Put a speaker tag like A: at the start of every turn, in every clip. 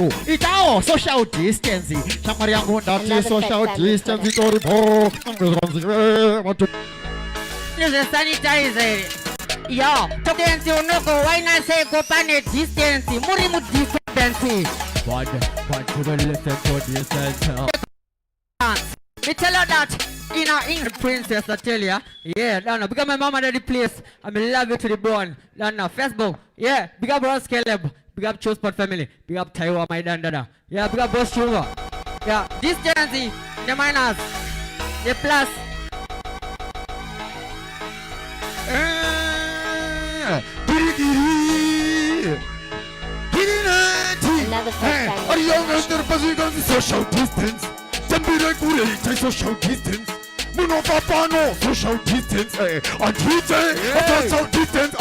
A: Itao social distancing. Chamari yangu ndati social distancing toripo.
B: This is sanitizer. Yo, distance unoko why not say go pane distance. Muri mu distance.
A: But to the listen to distance.
B: Me tell her that in England princess I tell ya. Yeah, Donna, because my mama daddy place. I'm in love with the bone. Donna, Facebook. Yeah, big up Ross Caleb. Big up Chospot family. Big up Taiwa, my dada. Yeah, big up Boss Sugar. Yeah, distance, the minus, the plus.
C: Another first time.
A: Are you on the social distance? Tambira kure ita social distance. Muno papa no social distance. On Twitter, social distance.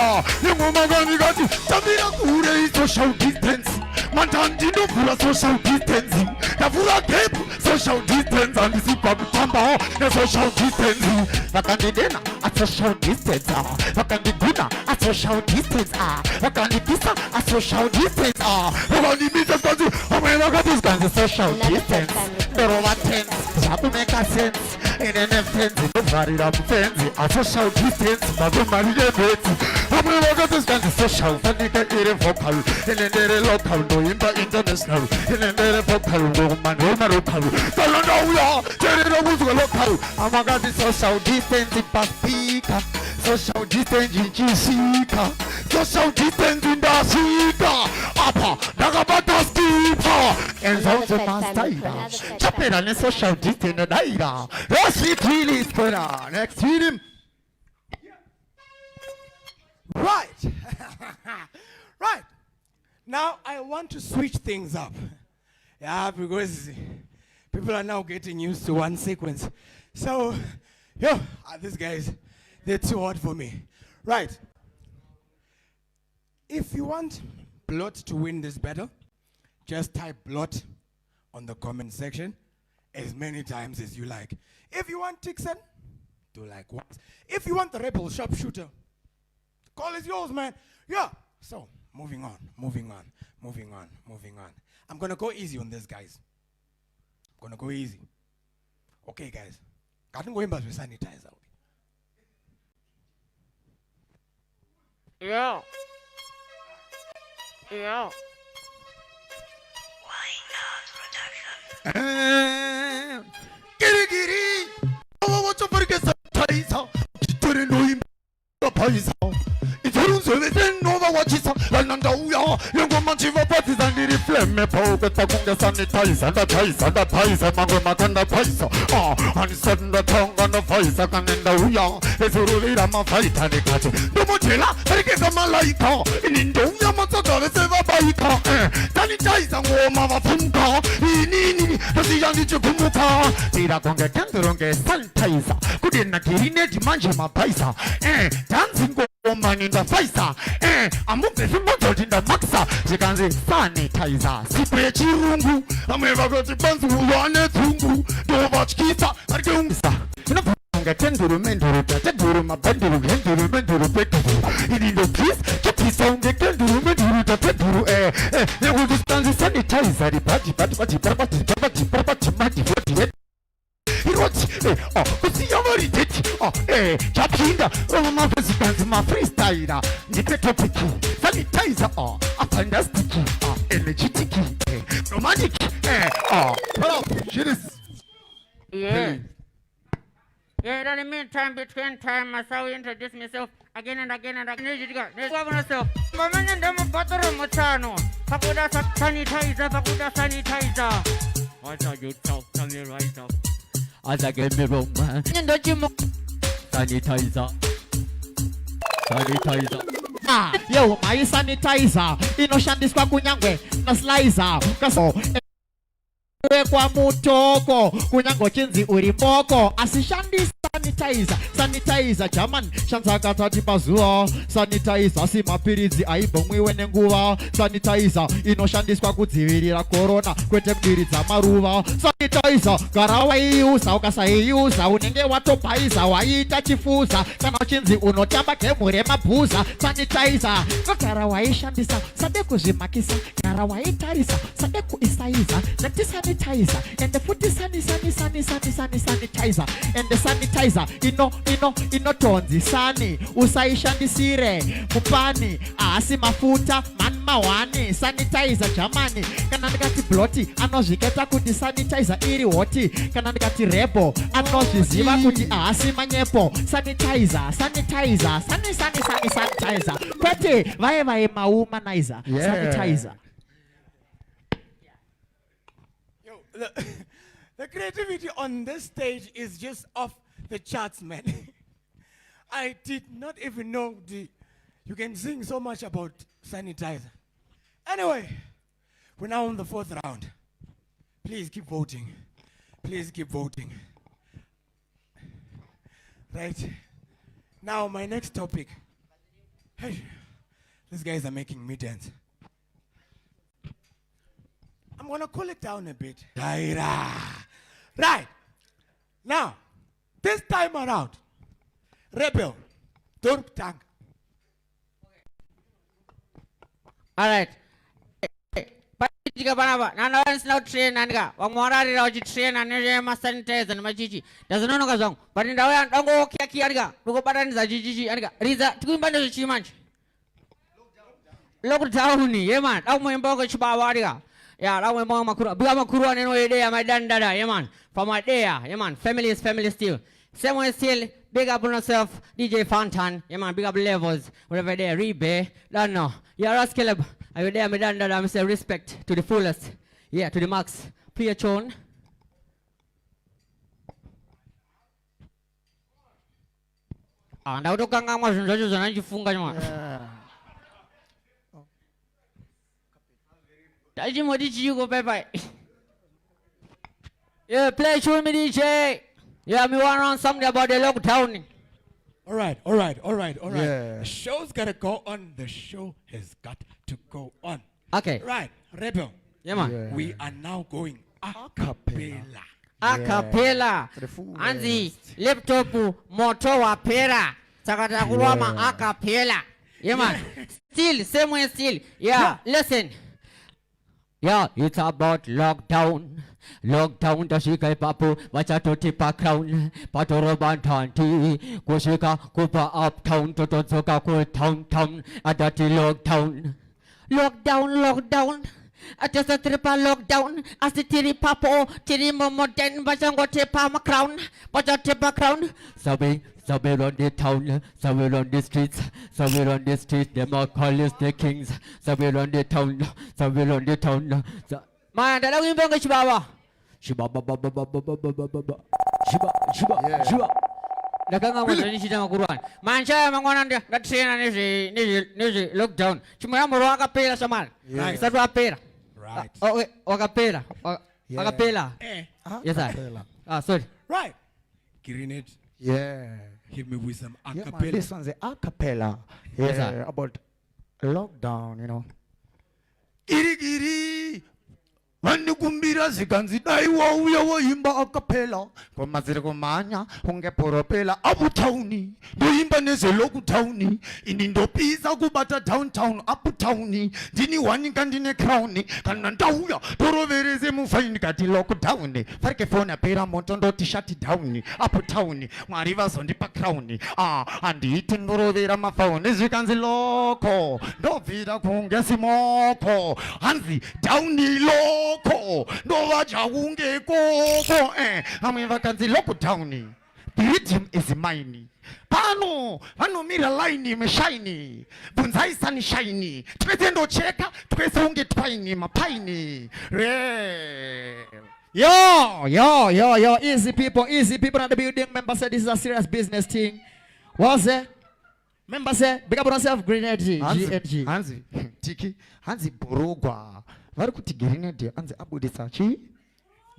A: Yango magani gati. Tambira kure ita social distance. Mantandi no pura social distancing. Na pura tape social distance. And this is babu tamba na social distancing. Vakandi dena a social distance. Vakandi guna a social distance. Vakandi kisa a social distance. Vakandi mita kanzi. Amena kati kanzi social distance. Pero what sense? Sabu make a sense. In an offense, nobody up fancy. A social distance. Babu marine beti. Amena kati kanzi social. Fanika ire vocal. In a local. No imba international. In a vocal. No man. No local. Kalanda uya. Tere no musu local. Amagati social distance. Paspika. Social distancing chisika. Social distancing da sika. Apa. Nagabata skipa. And so the master. Chapter and social distancing daira. Rossi really spera. Next film.
D: Right. Right. Now I want to switch things up. Yeah, because people are now getting used to one sequence. So, these guys, they're too hard for me. Right. If you want Blot to win this battle, just type Blot on the comment section as many times as you like. If you want Tixon, do like once. If you want the Rebel Sharpshooter, the call is yours, man. Yeah. So, moving on. I'm going to go easy on this, guys. I'm going to go easy. Okay, guys. Can't go in with sanitizer.
B: Yeah.
A: Giri. Oh, what's up for get sanitizer? Chitore no imba paisa. Itorun service no ba wachisa. Lananda uya. Yango manchiva pati zandiri flame pauga takunga sanitizer. Da paisa mango makanda paisa. And sudden the tongue on the paisa kanenda uya. Esuru rama fighta ni kache. Domo chela. Erike kama laika. Inindo uya matsakare seva baika. Sanitizer ngoma wafunka. Ini. Nasi yangi chukumuka. Tira konge kanduronge sanitizer. Kudina kirine dimanje mapaisa. Dancing woman in the faisa. Amupe fimoto in the maxa. Chikanzi sanitizer. Sipre chirungu. Ameva goti banzu wane tungu. Dova chikisa. Arkeungisa. Inapanga tenduru menduru. Tenduru mabanduru. Tenduru menduru pekuru. Inindo please. Kipisa unge tenduru menduru. Tenduru Never distanzi sanitizer. Pati. Kusiyamari teti. Chapinda. My president, my freestyler. Nipeto piki. Sanitizer. Fantastic. Energetic. Romantic. Shit is.
B: Yeah. Yeah, in the meantime, between time, I saw introduce myself again and again. Let's go myself. Mama and them butter mochano. Pakuda sanitizer. What are you talking me right now? As I get me wrong, man. Sanitizer.
A: Yo, my sanitizer. Inoshandis kwa kunyangwe. Na slicer. Kaso. Kwa mutoko. Kunyango chinzi uripoko. Asishandisa.
E: sanitizer German shanza katati pazuva sanitizer simapirizi aibomwiwe nenguva sanitizer inoshandiswa kudzivirira corona kwete kudiridza maruva sanitizer gara waiuza ukasaiuza unenge watobhaiza waiita chifuza kana uchinzi unotamba gemu remabhuza sanitizer kagara waishandisa sade kuzvimakisa gara waitarisa sade kuisaiza neti sanitizer ende futi sanitizer ende sanitizer inotonzi sani usaishandisire mupani asi mafuta mawani sanitizer Germany kana ndikati bloti anozviketa kuti sanitizer iri hoti kana ndikati rebo anozviziva kuti asi manyepo sanitizer sanitizer kwete vai maumanizer sanitizer.
D: Yo, the creativity on this stage is just off the charts, man. I did not even know you can sing so much about sanitizer. Anyway, we're now on the 4th round. Please keep voting. Please keep voting. Right. Now, my next topic. Hey, these guys are making me dance. I'm going to cool it down a bit. Right. Now, this time around, Rebel, don't tank.
B: All right. Jika panapa, nana orang selalu train anga, orang orang di rauji train anga mas sanitizer nama cici. Dah senang nak zong, pada dah orang tanggo kia anga, buku pada ni zaji cici anga. Riza, tu pun pandai cici manch. Lockdown ni, ya man. Aku main bawa ke Cibawa dia. Ya, aku main makura. Bukan makura ni no ide, my dada, ya man. For my day, ya man. Family is family still. Same way still. Big up on yourself, DJ Fantan. Yeah man, big up levels. Whatever there, Rebe. Don't know. Yeah, Rascaleb. I will there, my dad, I'm say respect to the fullest. Yeah, to the max. Play a tune. Ah, ndio kanga mwa ndio zanajifunga nyuma. Taji modi yuko bye bye. Yeah, play tune me DJ. Yeah, me want on something about the lockdown.
D: All right.
A: Yeah.
D: The show's got to go on. The show has got to go on.
B: Okay.
D: Right, Rebel.
B: Yeah, man.
A: Yeah.
D: We are now going a cappella.
B: A cappella.
A: For the full
B: Anzi, laptop, moto wa pera. Sakata kulwama a cappella. Yeah, man. Still, same way still. Yeah, listen. Yeah, it's about lockdown. Lockdown dashika papu wachato tipa crown patoro bantanti kushika kupa uptown totozoka ku town adati lockdown atasa tripa lockdown asitiri papo tiri momo den bajango tipa ma crown tipa crown sabe on the town, sabe on the streets, them are callers the kings, sabe on the town. Man, dalam ini bangga Cibawa. Shiba. Dah kan kamu jadi sidang Al-Quran. Man saya mengonan dia, dah train ni lockdown. Cuma yang baru akapela sama. Satu apela.
D: Right.
B: Okay, akapela. Akapela. Yes sir. Sorry.
D: Right. Grenade.
A: Yeah.
D: Hit me with some
E: Yeah, man,
D: acapella.
E: this one's a acapella.
B: Yes,
E: Yeah,
B: sir.
E: about lockdown, you know.
A: Giri vanikumbira zikanzi dai wauya waimba akapela kwamaziri kumanya ungeporopela aputauni ndoimba nezvelokutauni ini ndopisa kubata downtown aputauni ndini wanika ndine crown kana ndauya torovereze mufaini kati lockdown farike fona pera moto ndoti shut down aputauni mwari vazondipa crown andiiti ndorovera mafauni zvikanzi loko ndobvira kunge simoko hanzi down loko ndova chaunge koko amwe vakanzi lockdown the rhythm is mine pano vanomira line meshaini bunzai sunshine twese ndocheka twese unge twaini mapaini
E: Yo, easy people in the building. Member said this is a serious business thing. What's it? Member said, big up on yourself, Grenade, GNG.
A: hanzi tiki hanzi burugwa vari kuti grenade hanzi abudisa chi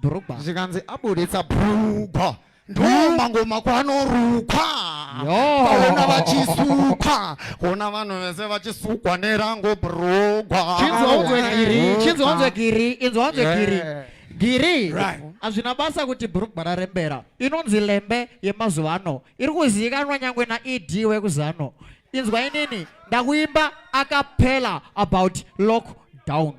E: Drogba.
A: zvikanzi abudisa burugwa nduma ngoma kwanorukwa kaona vachisukwa kuona vanhu vese vachisukwa nerango brogwa
E: chinzwanzwe giri giri
D: Right.
E: hazvina basa kuti bhurugwa rarembera inonzi lembe yemazuva ano iri kuzivikanwa nyangwe naED wekuzano inzwa inini ndakuimba akapela about lockdown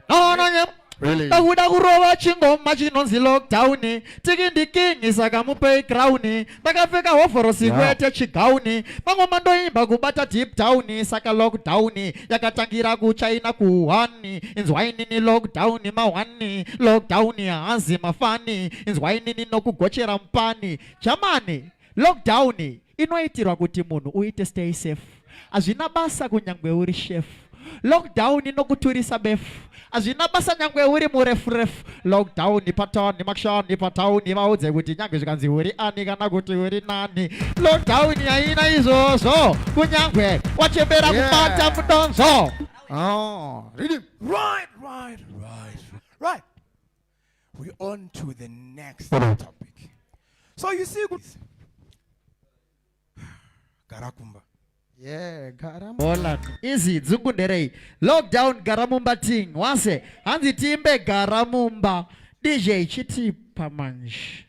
E: naona
A: Really?
E: ndakuda kurova chingoma chinonzi lockdown tikindikingi saka muplayground ndakapfeka hovhorosi kwete chigauni pamwe mandoimba kubata deep down saka lockdown yakatangira kuchina kuwani inzwainini lockdown mawani lockdown hanzi mafani inzwainini nokugochera mupani jamani lockdown inoitirwa kuti munhu uite stay safe hazvina basa kunyangwe uri chef lockdown inokuturisa befu hazvina basa nyangwe uri murefurefu lockdown patani makshani patauni vaudze kuti nyangwe zvikanzi uri ani kana kuti uri nani lockdown haina izvozvo kunyangwe wachembera kubata mudonzo
A: Really?
D: Right. We're on to the next topic. So you see, Garakumba.
A: Yeah, garam.
E: Holland izi dzungu nderei lockdown garamumba ting wase hanzi timbe garamumba DJ chitipa manje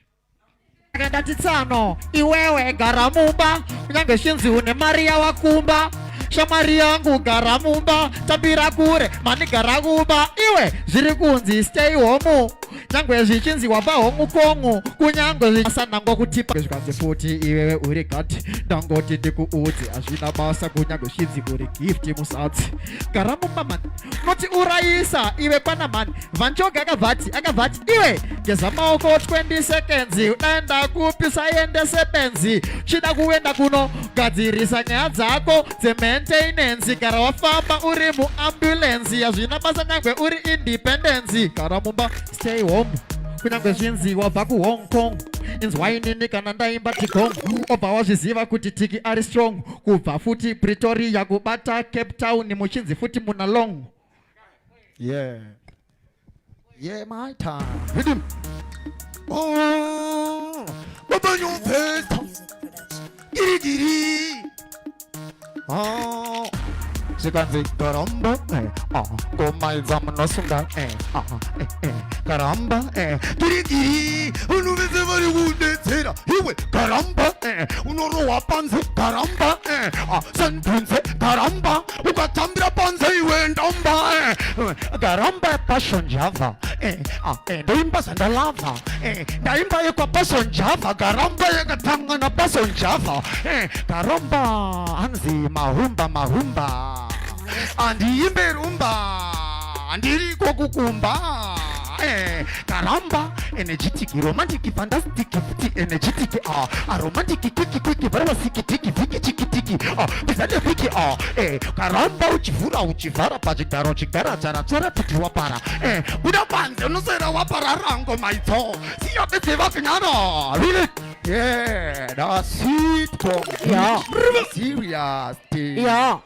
E: akandati tsano iwewe garamumba kunyange shinzi une mari yawakumba shamari yangu garamumba tabira kure mani garakumba iwe zviri kunzi stay home nyangwe zvichinziwa pahongu kongu kunyange zvisanangwa kutipa zvikanzi futi iwewe uri gati ndangoti ndikuudze hazvina basa kunyange shinzi uri gift musatsi garamumba mani noti urayisa iwe pana mani vanchoga akavhati iwe geza maoko 20 seconds udaenda kupi saendese benzi chida kuenda kuno gadzirisa nyaya dzako dzemaintenance gara wafamba uri muambulensi hazvina basa nyangwe uri independence garamumba stay home kunyange zvinzi wabva kuHong Kong inzwainini kana ndaimba tigong obva wazviziva kuti tiki ari strong kubva futi Pretoria kubata Cape Town muchinzi futi muna long
A: Yeah, my time. Rhythm. Oh, what on your face? Giri. Oh, sikanzi karamba, goma izamno sunda, karamba, giri, unuveze vari kudetsera, iwe karamba, unorowa panze karamba, sentence karamba, ukatambira panze iwe ndamba, karamba passion java, ndaimba sandalava, ndaimba yekwa passion java, karamba yakatanga na passion java, karamba hanzi mahumba andiimbe rumba ndiriko kukumba karamba energetic romantic fantastic futi energetic aromantic kwiki varava sikitiki viki chikitiki bizade viki karamba uchivhara pachigaro chigara chara kuti wapara buda panze unosera wapara rango maitso siyabetseva kunyara really. Yeah, that's sweet from serious thing.
B: Yeah.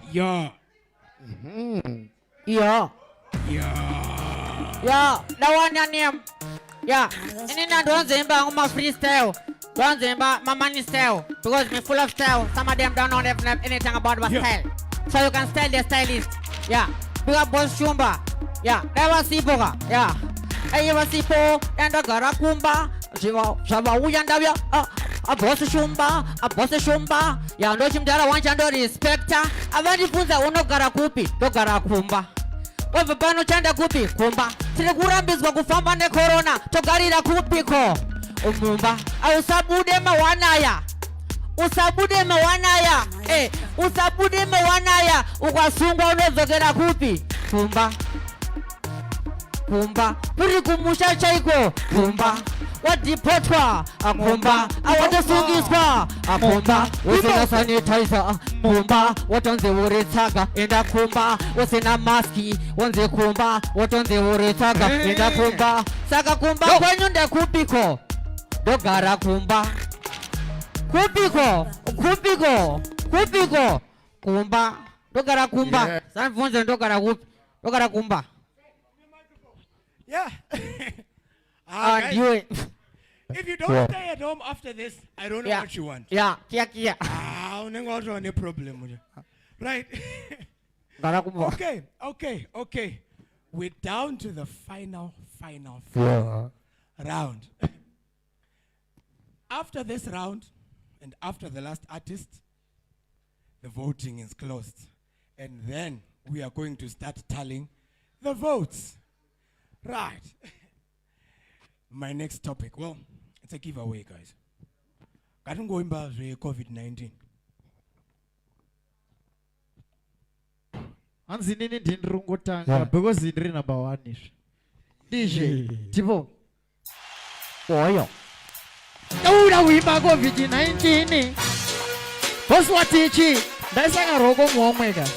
B: Dawanya name. Yeah. Inina don't zemba my freestyle. Don't zemba my money style. Because me full of style. Some of them don't know anything about my style. So you can style the stylist. Yeah. Big up boss Shumba. Yeah. Never see boga. Yeah. Hey, you see po and the Garakumba. Shava uyandavya. A boss Shumba. Ya ndo chimdara wanchando respecta. Avanifunza uno Garakupi. Do Garakumba. Wewe pano chanda kupi kumba tiri kurambizwa kufamba ne corona togarira kupiko umumba usabude mawanaya ukasungwa unozokera kupi kumba puri kumusha chaiko kumba wadipotwa akumba awatosungiswa akumba usina sanitizer kumba watonze uritsaka enda kumba usina maski wanze kumba watonze uritsaka enda kumba saka kumba kwenyu ndekupiko dogara kumba kupiko kumba dogara kumba sanfunze dogara kupi dogara kumba
D: Yeah.
B: ndiwe
D: If you don't stay at home after this, I don't know
B: Yeah.
D: what you want.
B: Ya, kia.
D: No problem. Right?
B: Ngara aku mau.
D: Okay. We're down to the final round. After this round, and after the last artist, the voting is closed. And then we are going to start tallying the votes. Right. My next topic, well, it's a giveaway, guys. I don't go in COVID-19.
E: hanzi nini ndiri kutanga because ndiri number 1 izvi DJ tipo oyo dauda kuimba COVID-19 bosi watichi ndaisanga roko muomweka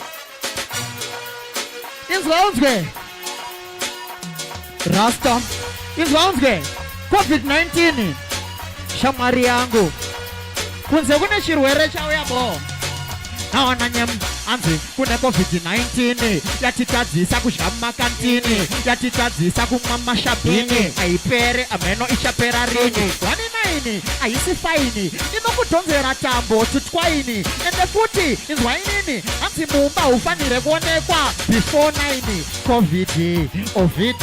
E: inzwaunzwe rasta inzwaunzwe COVID-19 shamwari yangu kunze kune chirwere chauya bo nawana nyem anzi kune COVID-19 yatitadzisa kudya mumakantini yatitadzisa kumwa mashabhini aipere ameno ichapera rini 19 haisi faini inokudhonzera tambo tutwaini ende futi inzwainini hanzi mumba hufanire kuonekwa before 9 covid ovid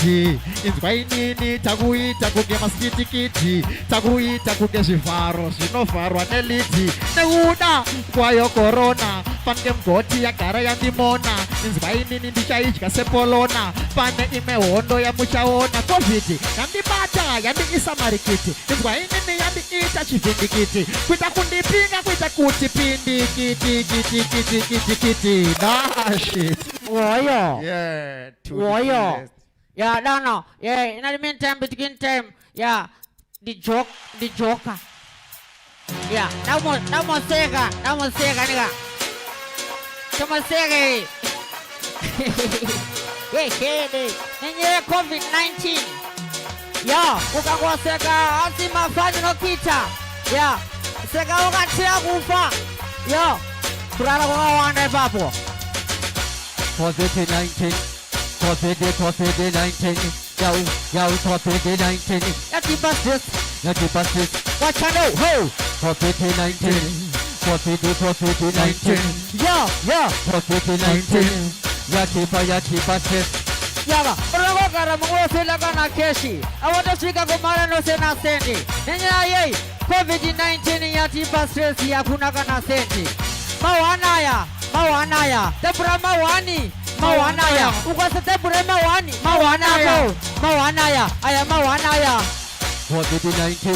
E: inzwainini takuita kunge masikitikiti takuita kunge zvivharo zvinovharwa nelidhi nekuda kwayo korona pange mgoti yagara yandimona inzwainini ndichaidya sepolona pane imwe hondo yamuchaona covid yandibata yandiisa marikiti inzwainini yandiita chivhindikiti kuita kundipinga kuita kuti pindikiti shit
B: Oyo.
A: Yeah,
B: Oyo. Yeah, no. Yeah, in the meantime, between time, yeah, the joker. Yeah, no more Sega, nigga. Come on, Sega. Hey, COVID-19. Yeah, ukakwa Sega, asima fani no kita. Yeah, Sega ukatia kufa. Yeah, kurala kwa wanda papo. COVID-19, COVID-19, yo, COVID-19, yati bastis, watch out, ho, COVID-19, COVID-19, yo, COVID-19, yati bastis, yaga, urago kara mungu sila kana keshi, awata shika kumara no sena sendi, nenya yei, COVID-19 yati bastis yakuna kana sendi, mawanaya, tebura mawanaya, ukasa tebura mawanaya, aya mawanaya. COVID-19,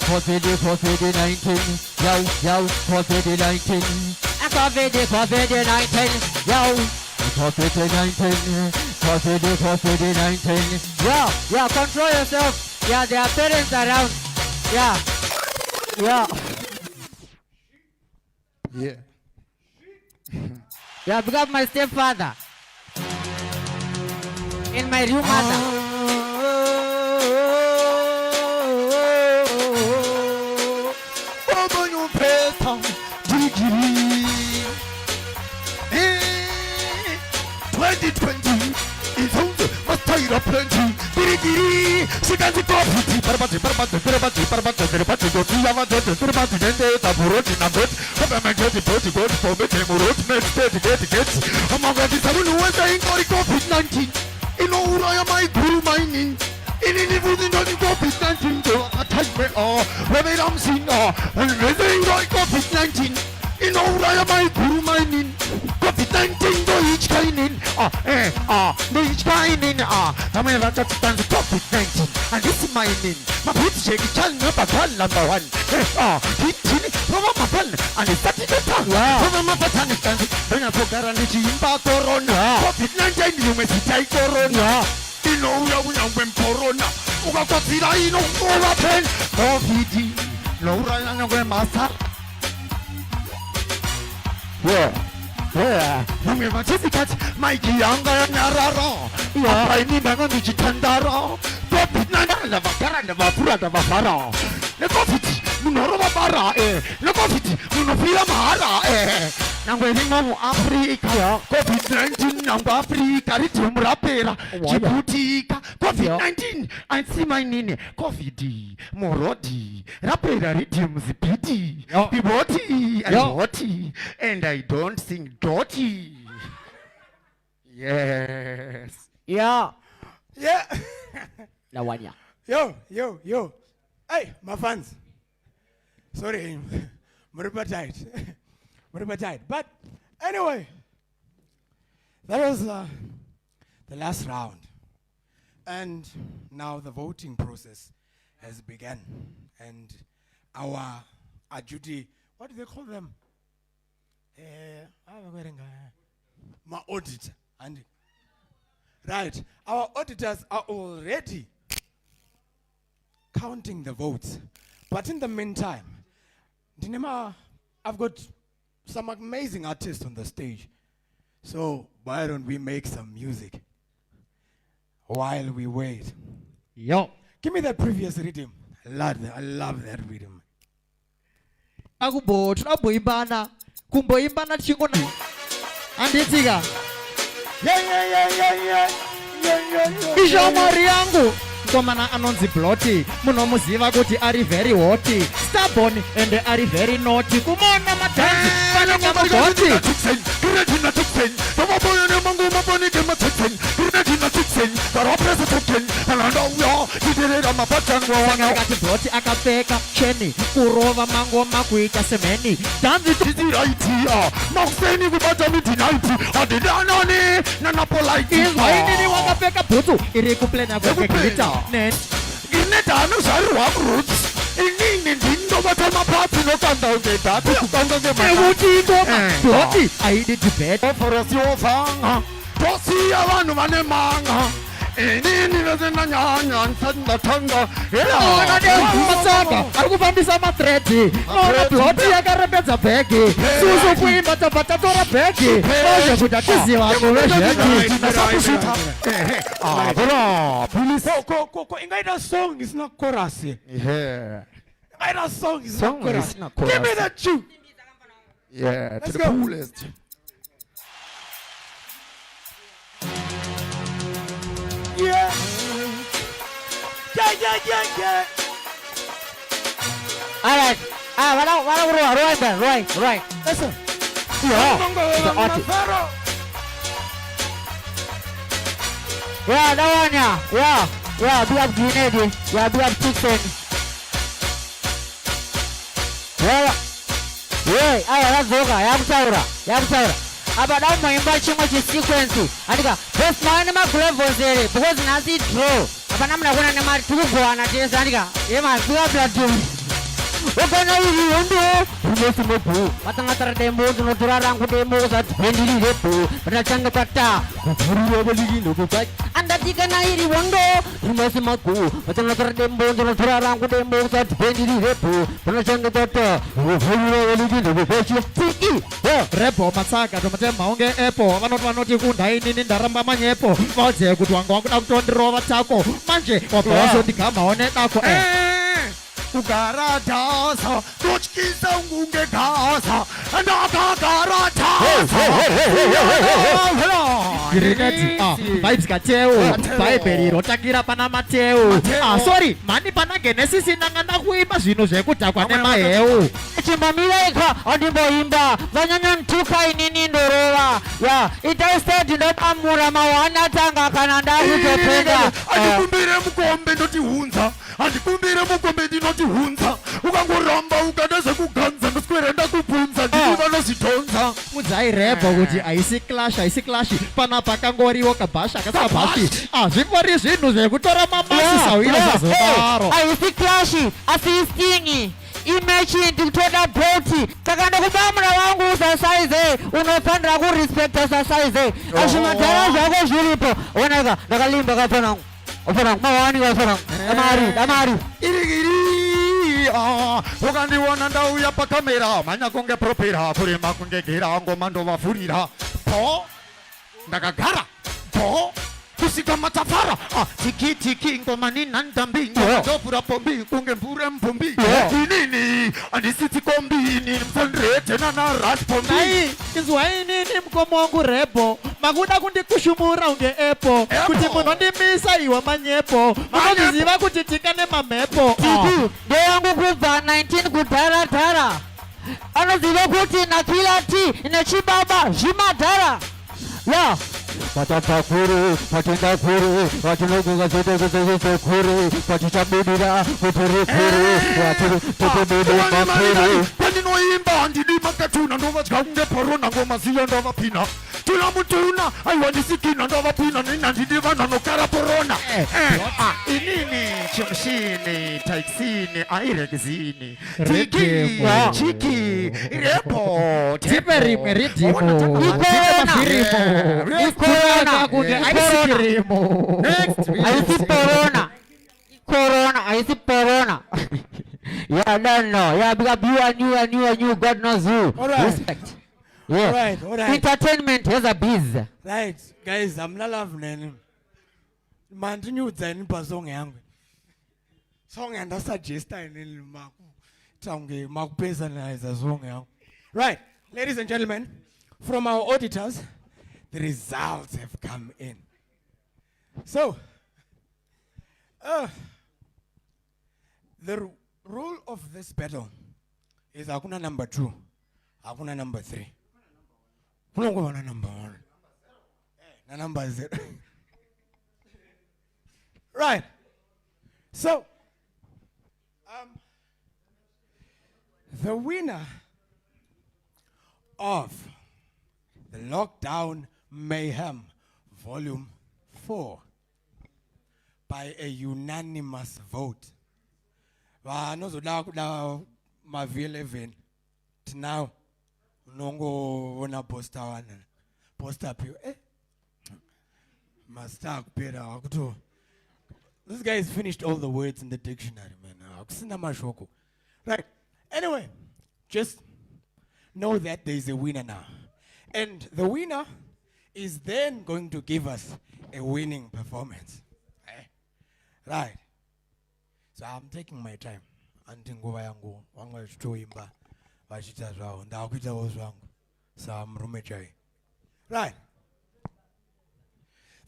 B: COVID-19, yo, COVID-19, COVID-19, yo, COVID-19, yo, control yourself, yeah, there are parents around, yeah. Yeah, because my stepfather and my real mother.
A: Open your face, Gigi. 2020 is on the Mastira plenty. Giri, she can see coffee. Parabati, COVID-19. You know who I am, I grew mining. In any within COVID-19, I take me when I'm seeing and living like COVID-19. You know who I am, I grew mining. COVID-19, go each kind in. No each kind in. I'm going to stand the COVID-19. And this is mining. My foot shake, number 1. Hitting from my pen. And it's starting to talk. From my pen, bring a poker and it's in Corona. COVID-19, you may take Corona. You know, we are when Corona. Ugakwatira ino open. COVID. No run away, master. Yeah. Numeva certificate, Mikey Yanga Narara. I need a Nichi Tandara. COVID-19, the Vakara, the Vapura, the Vapara. The COVID, Munora Bara, the COVID, Munopila Mara, nangweni mu Afrika COVID-19 nangwa Afrika rithimu rapera chiputika COVID-19 ansimainini COVID morodi rapera rithimu zipiti piboti and hoti and I don't sing doti. Yes.
B: Yeah.
D: Yeah.
B: Lawanya.
D: Yo. Hey, my fans. Sorry, Muriba tight. But anyway, that was the last round. And now the voting process has begun. And our duty, what do they call them? My auditor. And right, our auditors are already counting the votes. But in the meantime, Dinema, I've got some amazing artists on the stage. So why don't we make some music while we wait?
E: Yo.
D: Give me that previous rhythm. I love that rhythm.
E: Akubo tunapoimbana kumboimbana chingona anditika
D: Yeah.
E: ishamwari yangu ngomana anonzi bloti munomuziva kuti ari very hoti stubborn and ari very naughty kumona matanzi panenge mugoti akati bloti akapfeka cheni kurova mangoma kuita semeni tanzi
A: makuseni kubata midnight adidanani
E: izwainini wakapfeka bhutsu iri kuplena kwekegita
A: inedhano zvarirwa kuroots inini ndinobata mapati nokanda ungedhati kukanga
E: ngemaeutikoma bloti aidi debate
A: oforasiofanga tosiya vanhu vane manga inini vesenanyanya nsandatanga
E: matsanga ari kufambisa matredi nona bloti yakarembedza bhegi susu kuimba tabva tatora bhegi ozve kuti atiziva kuve zveki
D: Ingaita song is not chorus. Ingaita song is not chorus. Give me that tune.
A: Yeah,
D: Let's
A: to the
D: go.
A: coolest.
D: Yeah.
B: Alright. Right.
D: Listen.
B: The artist. Yeah, Lawanya. Yeah, big up Grenade. Yeah, big up Chicken. Yeah, yazoka, yakusaura. Aba daumaimba chimwe chisequence. Andika, best man magulevels ere because nasi draw. Apa namna kuona nema tukugoana tesa andika. Yema, big up Platinum. Ukana iri ondo umesi mobu matanga demo notora rangu demo za pendili repo banachanga kata kufuru beligi nokukai anda tikana iri ondo umesi maku matanga demo notora rangu demo za pendili repo banachanga kata kufuru beligi nokukai tiki
E: repo matsaka tomatema unge epo vanoti kundainini ndaramba manyepo vaudze kuti wanga wakuda kutondirova chako manje wabvawazo ndigamaone dako
A: Kugara dhasa, tochkisa ungunge dhasa, nakagara dhasa.
E: Grenade, vibes kateu, vibe rotakira pana mateu. Sorry, mani pana Genesis nangana kuimba zvino zvekutakwa nemaheu.
B: Chimamiraika ondimboimba vanyanya ntuka inini ndorova ya itaiseti ndopamura mawana tanga kana ndakutopenda
A: Andikumbire mukombe ndotihunza, andikumbire mukombe ndinotihunza. Ukangoramba ukadeze kuganza ndoswere ndakubvunza ndini vanozvitonza.
E: Mudzai repo kuti aisi clash pana pakangoriwo kabhashi akasabhashi. Zvingori zvinhu zvekutora mamasi sawira zvazodaro.
B: aisi clashi asistingi imagine ndikutoda boti saka ndokubamura wangu usasaize unofanira kurespekta usasaize azvimadhara zvako zviripo onaka ndakalimba kafanangu mawani kafanangu damari
A: ukandiona ndauya pakamera manya kunge propera kurema kundegera ngoma ndovavhurira po ndakagara po kusika matafara tiki ngoma ninandambi ndovhura pombi kunge mbure mbumbi inini kombini andisithi kombini mfondrete nana-rush bombi
E: nayi inzwa yinini mkomo wangu rebo makuda kundikushumura unge epo kuti munondimisa iwe manyepo munondiziva kuti tikane mamepo
B: Titi, ndeyangu kubva 19 kudharadhara. Anoziva kuti nakila ti nechibaba zvimadhara. Ya. Patapakuru, patindakuru, patinokuka zotekezekuru, patichabudira kuturukuru, patitotobudira makuru.
A: pandinoimba handidi makatuna ndovadya kunge porona ngomaziya ndavapina tuna mutuna aiwa ndisikina ndavapina ninandidi vanhu vanogara porona inini chimshini taisini airegzini tiki chiki repo
E: tipe rimwe ridhimo
B: Ikorona.
E: mafirimo
B: Ikorona.
E: kunge aisikirimo
B: Aisi corona. Corona, aisi corona. Yeah, no. Yeah, because you and you, God knows you.
D: All right.
B: Respect. Yeah.
D: All right.
B: Entertainment has a biz.
D: Right, guys, I'm not loving any. Man, do you then pass on young? Song and I suggest I need Mark. Tongue, Mark personalize a song young. Right, ladies and gentlemen, from our auditors, the results have come in. So, the rule of this battle is Akuna number 2, Akuna number 3. Kuna number 1. Na number 0. Right. So, the winner of the Lockdown Mayhem Volume 4 by a unanimous vote. Vanozoda kuda mavi11 now nongo wona poster one poster pio must kupera wakuto. This guy has finished all the words in the dictionary, man. Akusina mashoko. Right. Anyway, just know that there is a winner now. And the winner is then going to give us a winning performance. Right. So I'm taking my time. Until nguva yangu wanga chitoimba vachita zvavo ndakuitawo zvangu samurumechai. Right.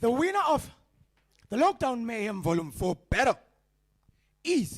D: The winner of the Lockdown Mayhem Volume 4 battle is